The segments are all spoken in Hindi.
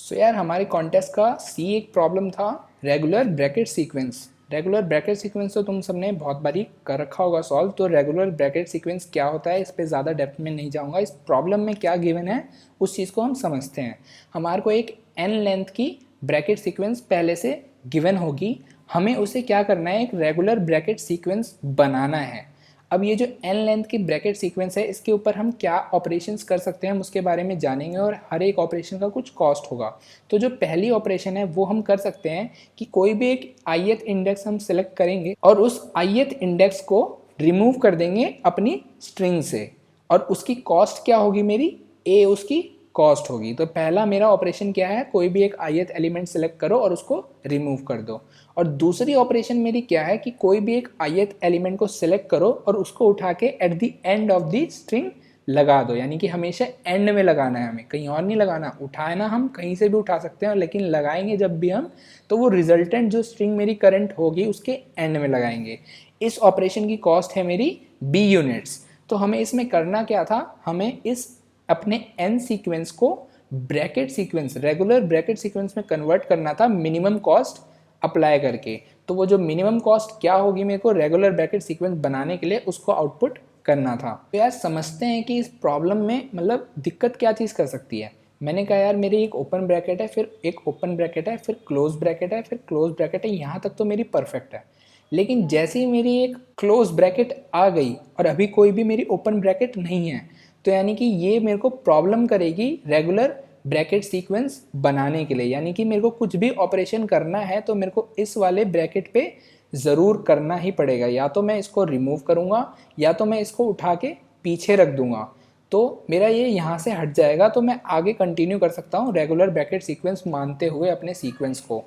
सो यार हमारे कॉन्टेस्ट का सी एक प्रॉब्लम था regular bracket sequence. Regular bracket sequence तो तुम सबने बहुत बारी कर रखा होगा सॉल्व। तो रेगुलर ब्रैकेट सीक्वेंस क्या होता है इस पे ज़्यादा डेप्थ में नहीं जाऊंगा। इस प्रॉब्लम में क्या गिवन है उस चीज़ को हम समझते हैं। हमारे को एक एन लेंथ की ब्रैकेट सीक्वेंस पहले से गिवन होगी, हमें उसे क्या करना है, एक रेगुलर ब्रैकेट सीक्वेंस बनाना है। अब ये जो एन लेंथ की ब्रैकेट सीक्वेंस है इसके ऊपर हम क्या ऑपरेशंस कर सकते हैं हम उसके बारे में जानेंगे और हर एक ऑपरेशन का कुछ कॉस्ट होगा। तो जो पहली ऑपरेशन है वो हम कर सकते हैं कि कोई भी एक ith इंडेक्स हम सिलेक्ट करेंगे और उस ith इंडेक्स को रिमूव कर देंगे अपनी स्ट्रिंग से, और उसकी कॉस्ट क्या होगी, मेरी ए उसकी कॉस्ट होगी। तो पहला मेरा ऑपरेशन क्या है, कोई भी एक ith एलिमेंट सेलेक्ट करो और उसको रिमूव कर दो। और दूसरी ऑपरेशन मेरी क्या है कि कोई भी एक ith एलिमेंट को सिलेक्ट करो और उसको उठा के at the end of the string लगा दो, यानी कि हमेशा एंड में लगाना है, हमें कहीं और नहीं लगाना। उठाना हम कहीं से भी उठा सकते हैं लेकिन लगाएंगे जब भी हम तो वो रिजल्टेंट जो स्ट्रिंग मेरी करंट होगी उसके एंड में लगाएंगे। इस ऑपरेशन की कॉस्ट है मेरी b यूनिट्स। तो हमें इसमें करना क्या था, हमें इस अपने n सीक्वेंस को bracket sequence, regular bracket sequence में कन्वर्ट करना था मिनिमम कॉस्ट अप्लाई करके। तो वो जो मिनिमम कॉस्ट क्या होगी मेरे को रेगुलर ब्रैकेट सीक्वेंस बनाने के लिए उसको आउटपुट करना था। तो यार समझते हैं कि इस प्रॉब्लम में मतलब दिक्कत क्या चीज़ कर सकती है। मैंने कहा यार मेरी एक ओपन ब्रैकेट है, फिर एक ओपन ब्रैकेट है, फिर क्लोज ब्रैकेट है, फिर क्लोज ब्रैकेट है, यहाँ तक तो मेरी परफेक्ट है। लेकिन जैसे ही मेरी एक क्लोज ब्रैकेट आ गई और अभी कोई भी मेरी ओपन ब्रैकेट नहीं है, तो यानी कि ये मेरे को प्रॉब्लम करेगी रेगुलर ब्रैकेट सीक्वेंस बनाने के लिए। यानी कि मेरे को कुछ भी ऑपरेशन करना है तो मेरे को इस वाले ब्रैकेट पे ज़रूर करना ही पड़ेगा। या तो मैं इसको रिमूव करूँगा या तो मैं इसको उठा के पीछे रख दूंगा, तो मेरा ये यहाँ से हट जाएगा, तो मैं आगे कंटिन्यू कर सकता हूँ रेगुलर ब्रैकेट सीक्वेंस मानते हुए अपने सीक्वेंस को।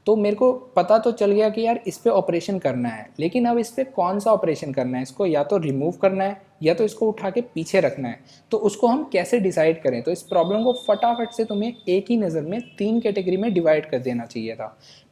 तो मेरे को पता तो चल गया कि यार इस पर ऑपरेशन करना है, लेकिन अब इस पर कौन सा ऑपरेशन करना है, इसको या तो रिमूव करना है या तो इसको उठा के पीछे रखना है। तो उसको हम कैसे डिसाइड करें। तो इस प्रॉब्लम को फटाफट से तुम्हें एक ही नज़र में 3 कैटेगरी में डिवाइड कर देना चाहिए था।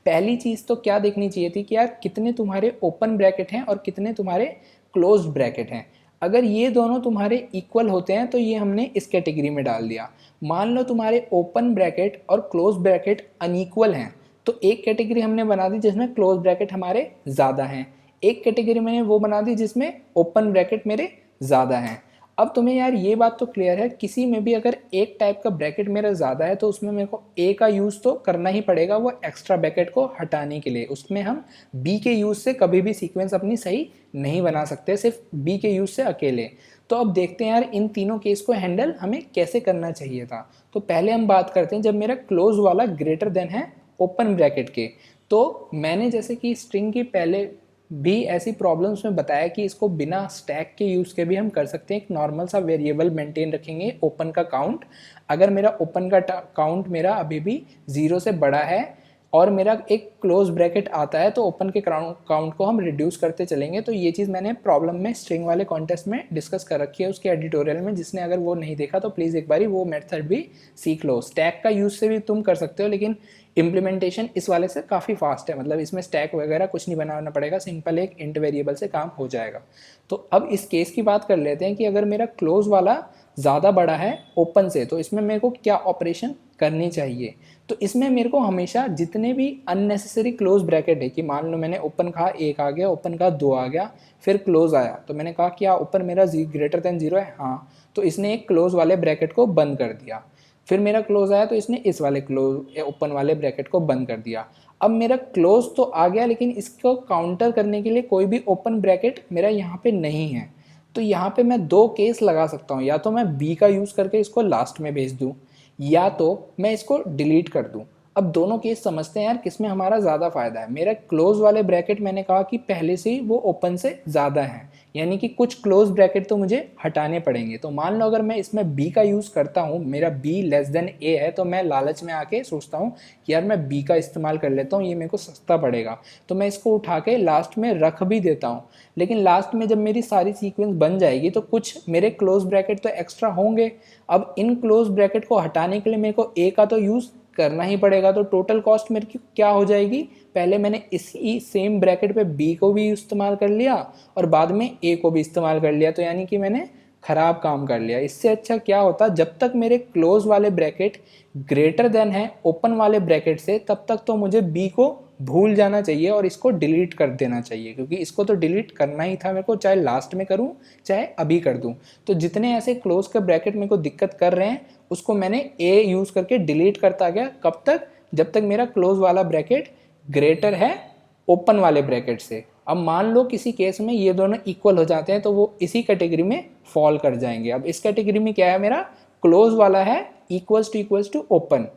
पहली चीज़ तो क्या देखनी चाहिए थी कि यार कितने तुम्हारे ओपन ब्रैकेट हैं और कितने तुम्हारे क्लोज्ड ब्रैकेट हैं। अगर ये दोनों तुम्हारे इक्वल होते हैं तो ये हमने इस कैटेगरी में डाल दिया। मान लो तुम्हारे ओपन ब्रैकेट और क्लोज ब्रैकेट अनइक्वल हैं, तो एक कैटेगरी हमने बना दी जिसमें क्लोज ब्रैकेट हमारे ज़्यादा हैं, एक कैटेगरी मैंने वो बना दी जिसमें ओपन ब्रैकेट मेरे ज़्यादा हैं। अब तुम्हें यार ये बात तो क्लियर है, किसी में भी अगर एक टाइप का ब्रैकेट मेरा ज़्यादा है तो उसमें मेरे को ए का यूज़ तो करना ही पड़ेगा वो एक्स्ट्रा ब्रैकेट को हटाने के लिए। उसमें हम बी के यूज़ से कभी भी सीक्वेंस अपनी सही नहीं बना सकते, सिर्फ बी के यूज़ से अकेले। तो अब देखते हैं यार इन तीनों केस को हैंडल हमें कैसे करना चाहिए था। तो पहले हम बात करते हैं जब मेरा क्लोज वाला ग्रेटर देन है ओपन ब्रैकेट के। तो मैंने जैसे कि स्ट्रिंग की पहले भी ऐसी प्रॉब्लम्स में बताया कि इसको बिना स्टैक के यूज़ के भी हम कर सकते हैं। एक नॉर्मल सा वेरिएबल मेंटेन रखेंगे ओपन का काउंट। अगर मेरा ओपन का काउंट मेरा अभी भी 0 से बड़ा है और मेरा एक क्लोज ब्रैकेट आता है तो ओपन के काउंट को हम रिड्यूस करते चलेंगे। तो ये चीज़ मैंने प्रॉब्लम में स्ट्रिंग वाले कॉन्टेस्ट में डिस्कस कर रखी है उसके एडिटोरियल में, जिसने अगर वो नहीं देखा तो प्लीज़ एक बारी वो मेथड भी सीख लो। स्टैक का यूज़ से भी तुम कर सकते हो लेकिन इम्प्लीमेंटेशन इस वाले से काफ़ी फास्ट है, मतलब इसमें स्टैक वगैरह कुछ नहीं बनाना पड़ेगा, सिंपल एक इंट वेरिएबल से काम हो जाएगा। तो अब इस केस की बात कर लेते हैं कि अगर मेरा क्लोज वाला ज़्यादा बड़ा है ओपन से तो इसमें मेरे को क्या ऑपरेशन करनी चाहिए। तो इसमें मेरे को हमेशा जितने भी अननेसेसरी क्लोज ब्रैकेट है, कि मान लो मैंने ओपन कहा 1 आ गया, ओपन का 2 आ गया, फिर क्लोज आया, तो मैंने कहा क्या ओपन मेरा ग्रेटर देन 0 है, हाँ, तो इसने एक क्लोज वाले ब्रैकेट को बंद कर दिया। फिर मेरा क्लोज आया तो इसने इस वाले क्लोज ओपन वाले ब्रैकेट को बंद कर दिया। अब मेरा क्लोज तो आ गया लेकिन इसको काउंटर करने के लिए कोई भी ओपन ब्रैकेट मेरा यहाँ पे नहीं है। तो यहाँ पे मैं 2 केस लगा सकता हूँ, या तो मैं बी का यूज़ करके इसको लास्ट में भेज दूँ या तो मैं इसको डिलीट कर दूँ। अब दोनों केस समझते हैं यार किसमें हमारा ज़्यादा फ़ायदा है। मेरा क्लोज वाले ब्रैकेट मैंने कहा कि पहले से ही वो ओपन से ज़्यादा है, यानी कि कुछ क्लोज ब्रैकेट तो मुझे हटाने पड़ेंगे। तो मान लो अगर मैं इसमें बी का यूज़ करता हूँ, मेरा बी लेस देन ए है, तो मैं लालच में आके सोचता हूँ कि यार मैं बी का इस्तेमाल कर लेता हूँ, ये मेरे को सस्ता पड़ेगा, तो मैं इसको उठा के लास्ट में रख भी देता हूँ। लेकिन लास्ट में जब मेरी सारी सीक्वेंस बन जाएगी तो कुछ मेरे क्लोज ब्रैकेट तो एक्स्ट्रा होंगे। अब इन क्लोज ब्रैकेट को हटाने के लिए मेरे को ए का तो यूज़ करना ही पड़ेगा। तो टोटल कॉस्ट मेरी की क्या हो जाएगी, पहले मैंने इसी सेम ब्रैकेट पे बी को भी इस्तेमाल कर लिया और बाद में ए को भी इस्तेमाल कर लिया, तो यानी कि मैंने ख़राब काम कर लिया। इससे अच्छा क्या होता, जब तक मेरे क्लोज वाले ब्रैकेट ग्रेटर देन है ओपन वाले ब्रैकेट से, तब तक तो मुझे बी को भूल जाना चाहिए और इसको डिलीट कर देना चाहिए, क्योंकि इसको तो डिलीट करना ही था मेरे को, चाहे लास्ट में करूं चाहे अभी कर दूं। तो जितने ऐसे क्लोज के ब्रैकेट मेरे को दिक्कत कर रहे हैं उसको मैंने ए यूज़ करके डिलीट करता गया। कब तक, जब तक मेरा क्लोज वाला ब्रैकेट ग्रेटर है ओपन वाले ब्रैकेट से। अब मान लो किसी केस में ये दोनों इक्वल हो जाते हैं तो वो इसी कैटेगरी में फॉल कर जाएंगे। अब इस कैटेगरी में क्या है, मेरा क्लोज वाला है इक्वल्स टू ओपन।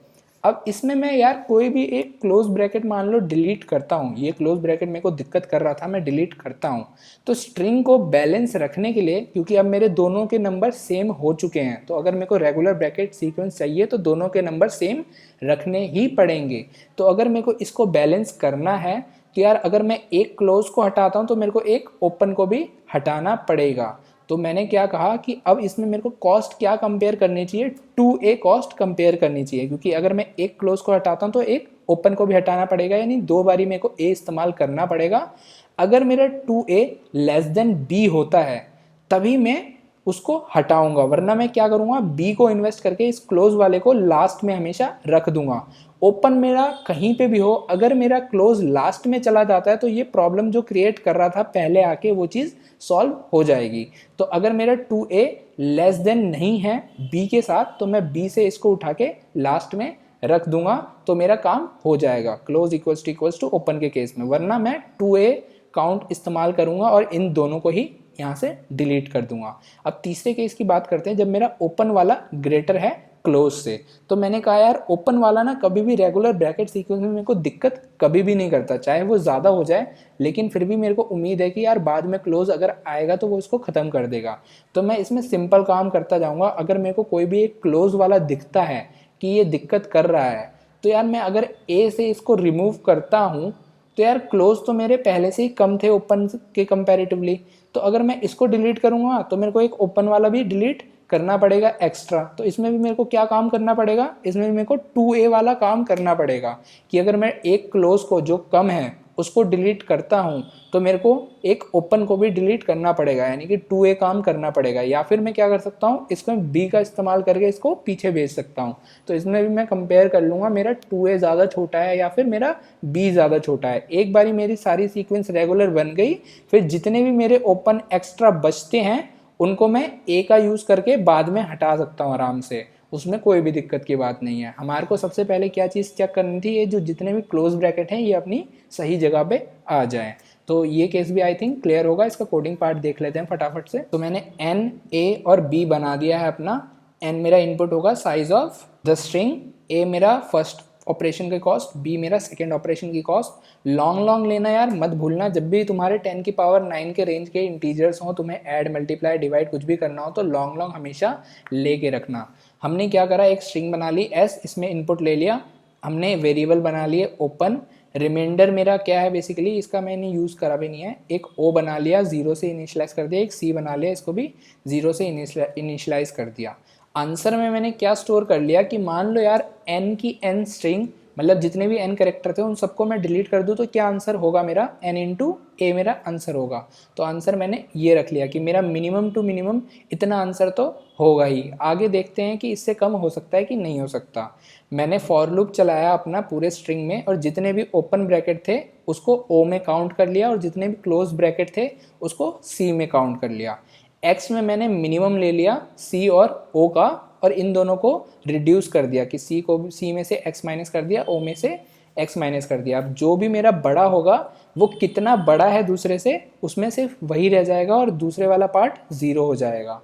अब इसमें मैं यार कोई भी एक क्लोज ब्रैकेट मान लो डिलीट करता हूँ, ये क्लोज ब्रैकेट मेरे को दिक्कत कर रहा था, मैं डिलीट करता हूँ, तो स्ट्रिंग को बैलेंस रखने के लिए, क्योंकि अब मेरे दोनों के नंबर सेम हो चुके हैं, तो अगर मेरे को रेगुलर ब्रैकेट सीक्वेंस चाहिए तो दोनों के नंबर सेम रखने ही पड़ेंगे। तो अगर मेरे को इसको बैलेंस करना है तो यार अगर मैं एक क्लोज को हटाता हूँ तो मेरे को एक ओपन को भी हटाना पड़ेगा। तो मैंने क्या कहा कि अब इसमें मेरे को कॉस्ट क्या कंपेयर करनी चाहिए, 2a कॉस्ट कंपेयर करनी चाहिए, क्योंकि अगर मैं एक क्लोज को हटाता हूँ तो एक ओपन को भी हटाना पड़ेगा, यानी 2 बारी मेरे को a इस्तेमाल करना पड़ेगा। अगर मेरा 2a लेस देन b होता है तभी मैं उसको हटाऊंगा, वरना मैं क्या करूंगा, b को इन्वेस्ट करके इस क्लोज वाले को लास्ट में हमेशा रख दूंगा। ओपन मेरा कहीं पे भी हो, अगर मेरा क्लोज लास्ट में चला जाता है तो ये प्रॉब्लम जो क्रिएट कर रहा था पहले आके वो चीज़ सॉल्व हो जाएगी। तो अगर मेरा 2a लेस देन नहीं है b के साथ तो मैं b से इसको उठा के लास्ट में रख दूंगा, तो मेरा काम हो जाएगा क्लोज इक्वल्स टू ओपन के केस में। वरना मैं 2a काउंट इस्तेमाल करूंगा और इन दोनों को ही यहाँ से डिलीट कर दूंगा। अब तीसरे केस की बात करते हैं, जब मेरा ओपन वाला ग्रेटर है क्लोज से। तो मैंने कहा यार ओपन वाला ना कभी भी रेगुलर ब्रैकेट सीक्वेंस में मेरे को दिक्कत कभी भी नहीं करता, चाहे वो ज़्यादा हो जाए, लेकिन फिर भी मेरे को उम्मीद है कि यार बाद में क्लोज अगर आएगा तो वो इसको ख़त्म कर देगा। तो मैं इसमें सिंपल काम करता जाऊँगा। अगर मेरे को कोई भी एक क्लोज वाला दिखता है कि ये दिक्कत कर रहा है, तो यार मैं अगर ए से इसको रिमूव करता हूँ तो यार क्लोज तो मेरे पहले से ही कम थे ओपन के कंपैरेटिवली, तो अगर मैं इसको डिलीट करूँगा तो मेरे को एक ओपन वाला भी डिलीट करना पड़ेगा एक्स्ट्रा। तो इसमें भी मेरे को क्या काम करना पड़ेगा, इसमें भी मेरे को 2a वाला काम करना पड़ेगा कि अगर मैं एक क्लोज को जो कम है उसको डिलीट करता हूँ तो मेरे को एक ओपन को भी डिलीट करना पड़ेगा, यानी कि 2a काम करना पड़ेगा। या फिर मैं क्या कर सकता हूँ, इसमें b का इस्तेमाल करके इसको पीछे भेज सकता हूँ। तो इसमें भी मैं कंपेयर कर लूँगा मेरा 2a ज़्यादा छोटा है या फिर मेरा b ज़्यादा छोटा है। एक बारी मेरी सारी सीक्वेंस रेगुलर बन गई, फिर जितने भी मेरे ओपन एक्स्ट्रा बचते हैं उनको मैं ए का यूज़ करके बाद में हटा सकता हूँ आराम से, उसमें कोई भी दिक्कत की बात नहीं है। हमारे को सबसे पहले क्या चीज़ चेक करनी थी, ये जो जितने भी क्लोज ब्रैकेट हैं ये अपनी सही जगह पे आ जाएं। तो ये केस भी आई थिंक क्लियर होगा। इसका कोडिंग पार्ट देख लेते हैं फटाफट से। तो मैंने एन, ए और बी बना दिया है अपना। एन मेरा इनपुट होगा साइज ऑफ द स्ट्रिंग, ए मेरा फर्स्ट ऑपरेशन की कॉस्ट, बी मेरा सेकेंड ऑपरेशन की कॉस्ट। लॉन्ग लेना यार मत भूलना, जब भी तुम्हारे 10 की पावर 9 के रेंज के इंटीजर्स हों, तुम्हें ऐड मल्टीप्लाई डिवाइड कुछ भी करना हो तो लॉन्ग हमेशा लेके रखना। हमने क्या करा, एक स्ट्रिंग बना ली एस, इसमें इनपुट ले लिया हमने, वेरिएबल बना लिए ओपन। रिमाइंडर मेरा क्या है बेसिकली, इसका मैंने यूज़ करा भी नहीं है। एक ओ बना लिया, 0 से इनिशियलाइज कर दिया। एक सी बना लिया, इसको भी 0 से इनिशियलाइज कर दिया। आंसर में मैंने क्या स्टोर कर लिया कि मान लो यार n की n स्ट्रिंग, मतलब जितने भी n कैरेक्टर थे उन सबको मैं डिलीट कर दूं तो क्या आंसर होगा मेरा, n इंटू ए मेरा आंसर होगा। तो आंसर मैंने ये रख लिया कि मेरा मिनिमम टू मिनिमम इतना आंसर तो होगा ही। आगे देखते हैं कि इससे कम हो सकता है कि नहीं हो सकता। मैंने फॉर लूप चलाया अपना पूरे स्ट्रिंग में और जितने भी ओपन ब्रैकेट थे उसको ओ में काउंट कर लिया और जितने भी क्लोज ब्रैकेट थे उसको सी में काउंट कर लिया। एक्स में मैंने मिनिमम ले लिया सी और ओ का और इन दोनों को रिड्यूस कर दिया कि सी को सी में से एक्स माइनस कर दिया, ओ में से एक्स माइनस कर दिया। अब जो भी मेरा बड़ा होगा वो कितना बड़ा है दूसरे से उसमें सिर्फ वही रह जाएगा और दूसरे वाला पार्ट 0 हो जाएगा।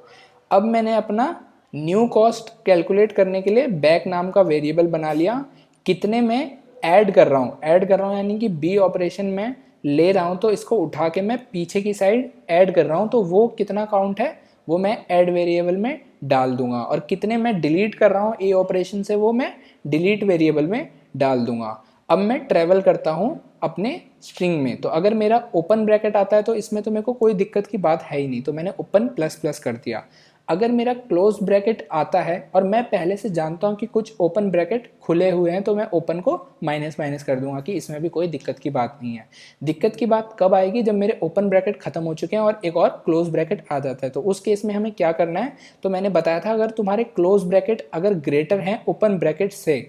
अब मैंने अपना न्यू कॉस्ट कैलकुलेट करने के लिए बैक नाम का वेरिएबल बना लिया। कितने में ऐड कर रहा हूँ यानी कि बी ऑपरेशन में ले रहा हूँ तो इसको उठा के मैं पीछे की साइड ऐड कर रहा हूँ, तो वो कितना काउंट है वो मैं ऐड वेरिएबल में डाल दूंगा। और कितने मैं डिलीट कर रहा हूँ ए ऑपरेशन से वो मैं डिलीट वेरिएबल में डाल दूंगा। अब मैं ट्रेवल करता हूँ अपने स्ट्रिंग में, तो अगर मेरा ओपन ब्रैकेट आता है तो इसमें तो मेरे को कोई दिक्कत की बात है ही नहीं, तो मैंने ओपन प्लस प्लस कर दिया। अगर मेरा क्लोज ब्रैकेट आता है और मैं पहले से जानता हूँ कि कुछ ओपन ब्रैकेट खुले हुए हैं तो मैं ओपन को माइनस माइनस कर दूंगा कि इसमें भी कोई दिक्कत की बात नहीं है। दिक्कत की बात कब आएगी, जब मेरे ओपन ब्रैकेट खत्म हो चुके हैं और एक और क्लोज ब्रैकेट आ जाता है। तो उस केस में हमें क्या करना है, तो मैंने बताया था अगर तुम्हारे क्लोज ब्रैकेट अगर ग्रेटर हैं ओपन ब्रैकेट से,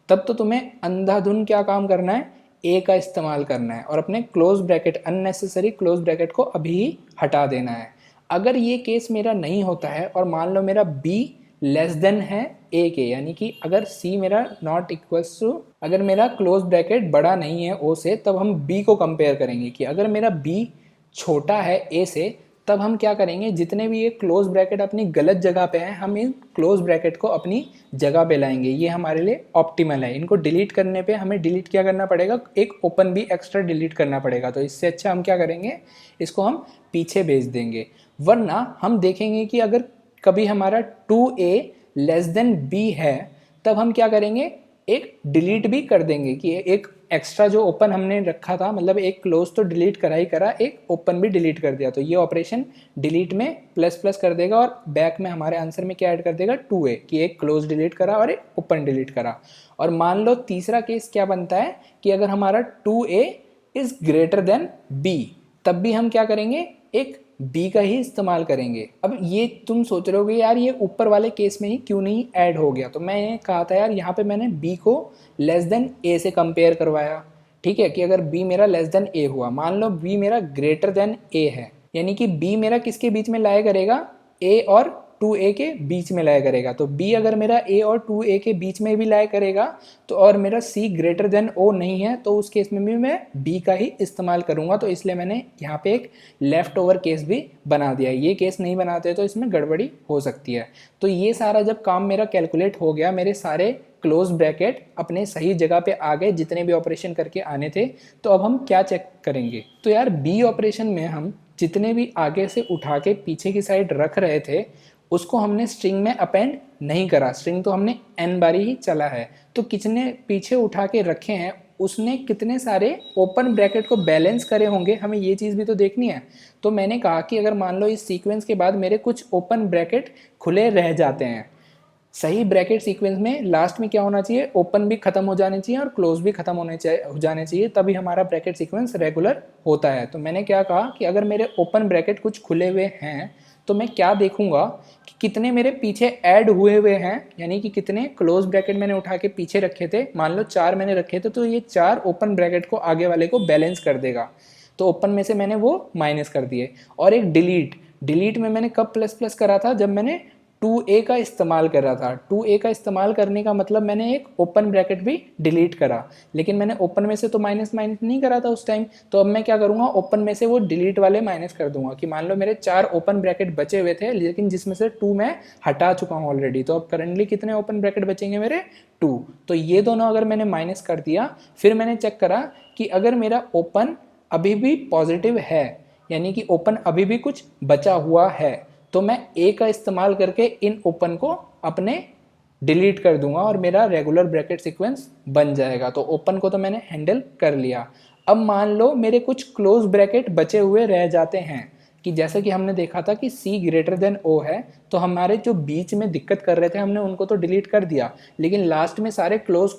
तब तो तुम्हें अंधाधुन क्या काम करना है, ए का इस्तेमाल करना है और अपने close bracket unnecessary close bracket को अभी ही हटा देना है। अगर ये केस मेरा नहीं होता है और मान लो मेरा बी लेस देन है ए के, यानी कि अगर सी मेरा नॉट इक्वल्स टू, अगर मेरा क्लोज ब्रैकेट बड़ा नहीं है ओ से, तब हम बी को कंपेयर करेंगे कि अगर मेरा बी छोटा है ए से, तब हम क्या करेंगे, जितने भी ये क्लोज ब्रैकेट अपनी गलत जगह पे हैं हम इन क्लोज ब्रैकेट को अपनी जगह पे लाएंगे। ये हमारे लिए ऑप्टिमल है। इनको डिलीट करने पे हमें डिलीट क्या करना पड़ेगा, एक ओपन भी एक्स्ट्रा डिलीट करना पड़ेगा। तो इससे अच्छा हम क्या करेंगे, इसको हम पीछे भेज देंगे। वरना हम देखेंगे कि अगर कभी हमारा 2a लेस देन b है, तब हम क्या करेंगे, एक डिलीट भी कर देंगे कि एक एक्स्ट्रा जो ओपन हमने रखा था, मतलब एक क्लोज तो डिलीट करा ही करा, एक ओपन भी डिलीट कर दिया। तो ये ऑपरेशन डिलीट में प्लस प्लस कर देगा और बैक में हमारे आंसर में क्या ऐड कर देगा, 2a, कि एक क्लोज डिलीट करा और एक ओपन डिलीट करा। और मान लो तीसरा केस क्या बनता है कि अगर हमारा 2a is greater than b, तब भी हम क्या करेंगे, एक b का ही इस्तेमाल करेंगे। अब ये तुम सोच रहे होगे यार ये ऊपर वाले केस में ही क्यों नहीं ऐड हो गया, तो मैंने कहा था यार यहाँ पे मैंने b को लेस देन a से कंपेयर करवाया। ठीक है, कि अगर b मेरा लेस देन a हुआ, मान लो b मेरा ग्रेटर देन a है, यानी कि b मेरा किसके बीच में लाया करेगा, a और 2a के बीच में लाया करेगा। तो b अगर मेरा a और 2a के बीच में भी लाया करेगा तो, और मेरा c ग्रेटर देन o नहीं है, तो उस केस में भी मैं b का ही इस्तेमाल करूंगा। तो इसलिए मैंने यहाँ पे एक लेफ्ट ओवर केस भी बना दिया। ये केस नहीं बनाते तो इसमें गड़बड़ी हो सकती है। तो ये सारा जब काम मेरा कैलकुलेट हो गया, मेरे सारे क्लोज ब्रैकेट अपने सही जगह पे आ गए जितने भी ऑपरेशन करके आने थे, तो अब हम क्या चेक करेंगे, तो यार बी ऑपरेशन में हम जितने भी आगे से उठा के पीछे की साइड रख रहे थे उसको हमने स्ट्रिंग में अपेंड नहीं करा। स्ट्रिंग तो हमने n बारी ही चला है, तो कितने पीछे उठा के रखे हैं उसने कितने सारे ओपन ब्रैकेट को बैलेंस करे होंगे, हमें ये चीज़ भी तो देखनी है। तो मैंने कहा कि अगर मान लो इस सीक्वेंस के बाद मेरे कुछ ओपन ब्रैकेट खुले रह जाते हैं, सही ब्रैकेट सीक्वेंस में लास्ट में क्या होना चाहिए, ओपन भी खत्म हो जाने चाहिए और क्लोज भी खत्म हो जाने चाहिए, तभी हमारा ब्रैकेट सीक्वेंस रेगुलर होता है। तो मैंने क्या कहा कि अगर मेरे ओपन ब्रैकेट कुछ खुले हुए हैं तो मैं क्या देखूंगा कि कितने मेरे पीछे ऐड हुए हुए हैं, यानी कि कितने क्लोज ब्रैकेट मैंने उठा के पीछे रखे थे। मान लो 4 मैंने रखे थे, तो ये 4 ओपन ब्रैकेट को आगे वाले को बैलेंस कर देगा। तो ओपन में से मैंने वो माइनस कर दिए। और एक डिलीट में मैंने कब प्लस प्लस करा था, जब मैंने 2a का इस्तेमाल कर रहा था। 2a का इस्तेमाल करने का मतलब मैंने एक ओपन ब्रैकेट भी डिलीट करा, लेकिन मैंने ओपन में से तो माइनस माइनस नहीं करा था उस टाइम। तो अब मैं क्या करूँगा, ओपन में से वो डिलीट वाले माइनस कर दूंगा कि मान लो मेरे 4 ओपन ब्रैकेट बचे हुए थे, लेकिन जिसमें से 2 मैं हटा चुका हूँ ऑलरेडी। तो अब करंटली कितने ओपन ब्रैकेट बचेंगे मेरे, 2। तो ये दोनों अगर मैंने माइनस कर दिया, फिर मैंने चेक करा कि अगर मेरा ओपन अभी भी पॉजिटिव है, यानी कि ओपन अभी भी कुछ बचा हुआ है, तो मैं ए का इस्तेमाल करके इन ओपन को अपने डिलीट कर दूंगा और मेरा रेगुलर ब्रैकेट सीक्वेंस बन जाएगा। तो ओपन को तो मैंने हैंडल कर लिया। अब मान लो मेरे कुछ क्लोज ब्रैकेट बचे हुए रह जाते हैं, कि जैसे कि हमने देखा था कि C ग्रेटर देन O है, तो हमारे जो बीच में दिक्कत कर रहे थे हमने उनको तो डिलीट कर दिया, लेकिन लास्ट में सारे क्लोज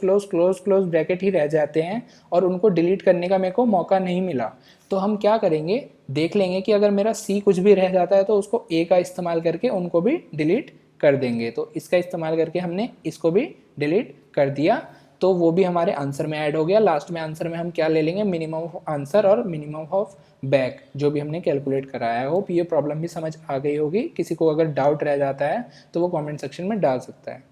ब्रैकेट ही रह जाते हैं और उनको डिलीट करने का मेरे को मौका नहीं मिला। तो हम क्या करेंगे, देख लेंगे कि अगर मेरा C कुछ भी रह जाता है तो उसको A का इस्तेमाल करके उनको भी डिलीट कर देंगे। तो इसका इस्तेमाल करके हमने इसको भी डिलीट कर दिया, तो वो भी हमारे आंसर में ऐड हो गया। लास्ट में आंसर में हम क्या ले लेंगे, मिनिमम ऑफ आंसर और मिनिमम ऑफ बैक, जो भी हमने कैलकुलेट कराया है। होप ये प्रॉब्लम भी समझ आ गई होगी। किसी को अगर डाउट रह जाता है तो वो कमेंट सेक्शन में डाल सकता है।